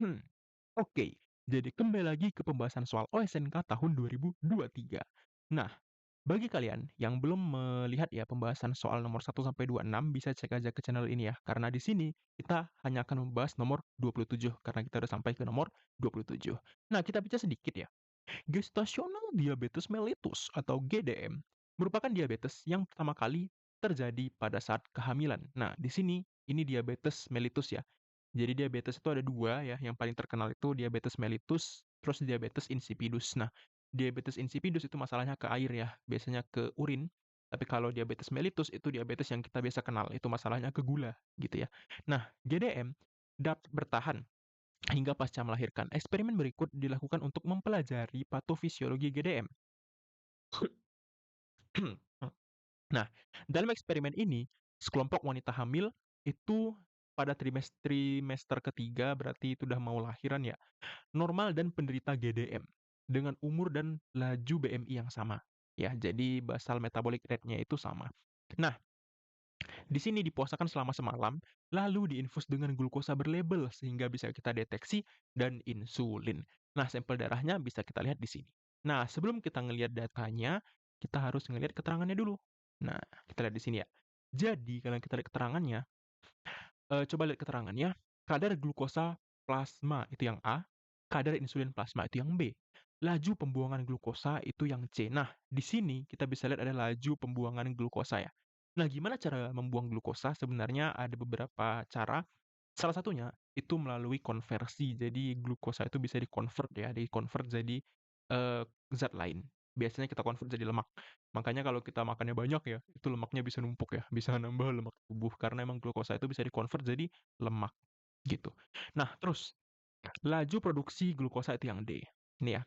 Hmm, oke. Jadi kembali lagi ke pembahasan soal OSNK tahun 2023. Nah, bagi kalian yang belum melihat ya pembahasan soal nomor 1 sampai 26 bisa cek aja ke channel ini ya. Karena di sini kita hanya akan membahas nomor 27 karena kita udah sampai ke nomor 27. Nah, kita baca sedikit ya. Gestational diabetes mellitus atau GDM merupakan diabetes yang pertama kali terjadi pada saat kehamilan. Nah, di sini ini diabetes mellitus ya. Jadi diabetes itu ada 2 ya, yang paling terkenal itu diabetes mellitus, terus diabetes insipidus. Nah, diabetes insipidus itu masalahnya ke air ya, biasanya ke urin. Tapi kalau diabetes mellitus itu diabetes yang kita biasa kenal, itu masalahnya ke gula gitu ya. Nah, GDM dapat bertahan hingga pasca melahirkan. Eksperimen berikut dilakukan untuk mempelajari patofisiologi GDM. Nah, dalam eksperimen ini, sekelompok wanita hamil itu pada trimester ketiga berarti itu udah mau lahiran ya, normal dan penderita GDM dengan umur dan laju BMI yang sama. Ya, jadi basal metabolic rate-nya itu sama. Nah, di sini dipuasakan selama semalam, lalu diinfus dengan glukosa berlabel sehingga bisa kita deteksi dan insulin. Nah, sampel darahnya bisa kita lihat di sini. Nah, sebelum kita ngelihat datanya, kita harus ngelihat keterangannya dulu. Nah, kita lihat di sini ya. Jadi, kalau kita lihat keterangannya, coba lihat keterangannya, kadar glukosa plasma itu yang A, kadar insulin plasma itu yang B. Laju pembuangan glukosa itu yang C. Nah, di sini kita bisa lihat ada laju pembuangan glukosa ya. Nah, gimana cara membuang glukosa? Sebenarnya ada beberapa cara. Salah satunya itu melalui konversi. Jadi glukosa itu bisa di-convert ya, di-convert jadi zat lain. Biasanya kita convert jadi lemak. Makanya kalau kita makannya banyak ya, itu lemaknya bisa numpuk ya, bisa nambah lemak tubuh karena emang glukosa itu bisa di-convert jadi lemak gitu. Nah, terus laju produksi glukosa itu yang D. Ini ya.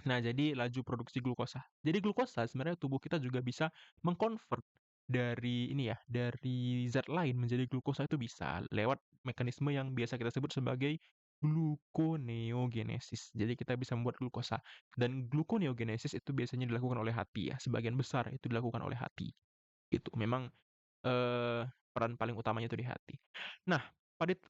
Nah, jadi laju produksi glukosa. Jadi glukosa sebenarnya tubuh kita juga bisa mengkonvert dari ini ya, dari zat lain menjadi glukosa itu bisa lewat mekanisme yang biasa kita sebut sebagai gluconeogenesis. Jadi kita bisa membuat glukosa dan gluconeogenesis itu biasanya dilakukan oleh hati ya, sebagian besar itu dilakukan oleh hati. Gitu. Memang peran paling utamanya itu di hati. Nah,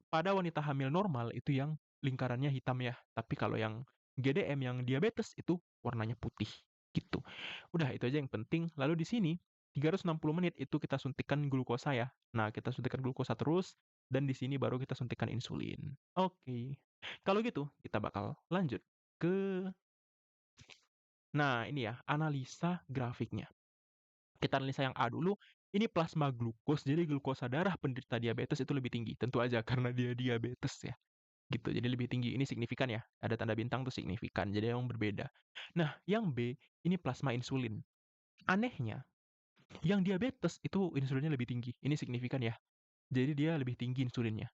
pada wanita hamil normal itu yang lingkarannya hitam ya, tapi kalau yang GDM yang diabetes itu warnanya putih, gitu. Udah itu aja yang penting, lalu di sini 360 menit itu kita suntikan glukosa ya. Nah, kita suntikan glukosa terus dan di sini baru kita suntikan insulin. Oke. Kalau gitu kita bakal lanjut ke nah ini ya, analisa grafiknya. Kita analisa yang A dulu, ini plasma glukos, jadi glukosa darah penderita diabetes itu lebih tinggi, tentu aja karena dia diabetes ya, gitu. Jadi lebih tinggi, ini signifikan ya, ada tanda bintang tuh signifikan, jadi emang berbeda. Nah, yang B, ini plasma insulin. Anehnya, yang diabetes itu insulinnya lebih tinggi, ini signifikan ya. Jadi dia lebih tinggi insulinnya.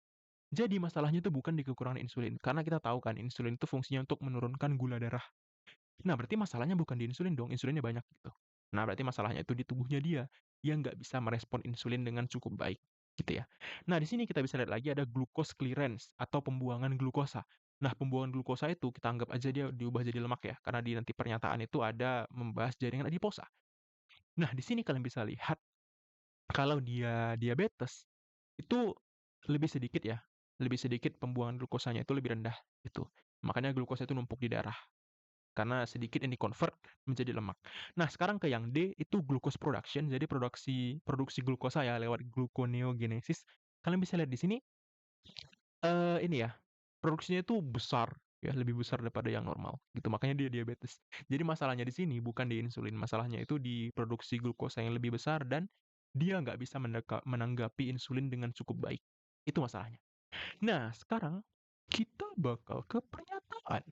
Jadi masalahnya itu bukan di kekurangan insulin, karena kita tahu kan insulin itu fungsinya untuk menurunkan gula darah. Nah, berarti masalahnya bukan di insulin dong, insulinnya banyak gitu. Nah, berarti masalahnya itu di tubuhnya dia yang nggak bisa merespon insulin dengan cukup baik, gitu ya. Nah, di sini kita bisa lihat lagi ada glucose clearance atau pembuangan glukosa. Nah, pembuangan glukosa itu kita anggap aja dia diubah jadi lemak ya, karena di nanti pernyataan itu ada membahas jaringan adiposa. Nah, di sini kalian bisa lihat kalau dia diabetes itu lebih sedikit ya, lebih sedikit pembuangan glukosanya itu lebih rendah gitu. Makanya glukosa itu numpuk di darah karena sedikit ini convert menjadi lemak. Nah, sekarang ke yang D itu glucose production, jadi produksi produksi glukosa ya lewat gluconeogenesis. Kalian bisa lihat di sini ini ya, produksinya itu besar ya, lebih besar daripada yang normal gitu. Makanya dia diabetes. Jadi masalahnya di sini bukan di insulin, masalahnya itu di produksi glukosa yang lebih besar dan dia nggak bisa menanggapi insulin dengan cukup baik. Itu masalahnya. Nah, sekarang kita bakal ke pernyataan.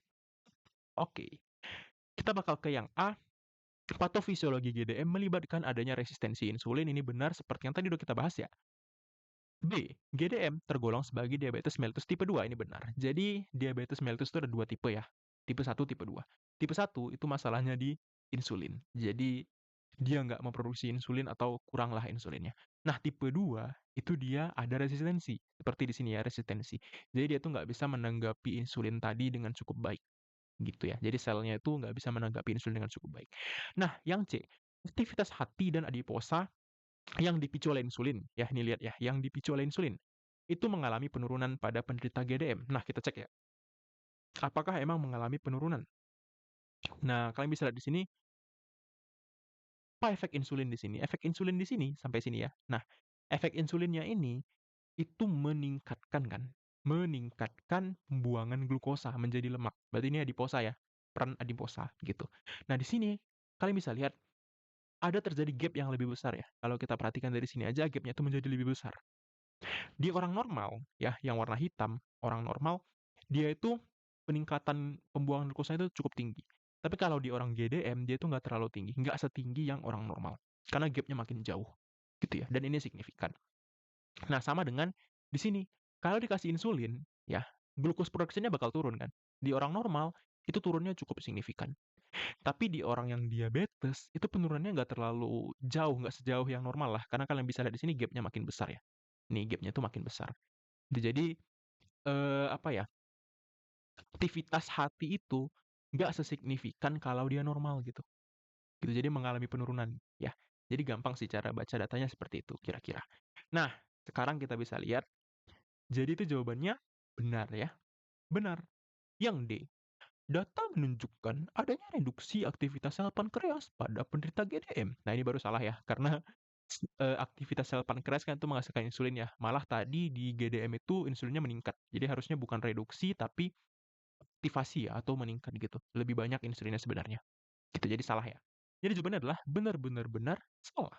Oke, kita bakal ke yang A. Patofisiologi GDM melibatkan adanya resistensi insulin, ini benar seperti yang tadi udah kita bahas ya. B. GDM tergolong sebagai diabetes mellitus tipe 2, ini benar. Jadi diabetes mellitus itu ada 2 tipe ya. Tipe 1, tipe 2. Tipe 1 itu masalahnya di insulin. Jadi dia nggak memproduksi insulin atau kuranglah insulinnya. Nah, tipe 2 itu dia ada resistensi. Seperti di sini ya, resistensi. Jadi dia tuh nggak bisa menanggapi insulin tadi dengan cukup baik. Gitu ya. Jadi selnya itu nggak bisa menanggapi insulin dengan cukup baik. Nah, yang C, aktivitas hati dan adiposa yang dipicu oleh insulin. Ya, ini lihat ya, yang dipicu oleh insulin. itu mengalami penurunan pada penderita GDM. Nah, kita cek ya, apakah emang mengalami penurunan? Nah, kalian bisa lihat di sini, apa efek insulin di sini? Efek insulin di sini, sampai sini ya. Nah, efek insulinnya ini, itu meningkatkan pembuangan glukosa menjadi lemak. Berarti ini adiposa ya, peran adiposa gitu. Nah, di sini kalian bisa lihat ada terjadi gap yang lebih besar ya. Kalau kita perhatikan dari sini aja gapnya itu menjadi lebih besar. Di orang normal ya, yang warna hitam, orang normal, dia itu peningkatan pembuangan glukosa itu cukup tinggi. Tapi kalau di orang GDM, dia itu nggak terlalu tinggi, nggak setinggi yang orang normal. Karena gapnya makin jauh, gitu ya. Dan ini signifikan. Nah, sama dengan di sini, kalau dikasih insulin, ya, glucose production-nya bakal turun kan. Di orang normal, itu turunnya cukup signifikan. Tapi di orang yang diabetes, itu penurunannya nggak terlalu jauh, nggak sejauh yang normal lah. Karena kalian bisa lihat di sini gapnya makin besar ya. Nih, gapnya itu makin besar. Jadi, apa ya, aktivitas hati itu nggak sesignifikan kalau dia normal gitu. Gitu, jadi mengalami penurunan, ya. Jadi gampang sih cara baca datanya seperti itu kira-kira. Nah, sekarang kita bisa lihat, jadi itu jawabannya benar ya, benar. Yang D, data menunjukkan adanya reduksi aktivitas sel pankreas pada penderita GDM. Nah, ini baru salah ya, karena aktivitas sel pankreas kan itu menghasilkan insulin ya. Malah tadi di GDM itu insulinnya meningkat. Jadi harusnya bukan reduksi tapi aktivasi ya atau meningkat gitu. Lebih banyak insulinnya sebenarnya. Gitu, jadi salah ya. Jadi jawabannya adalah benar-benar benar salah.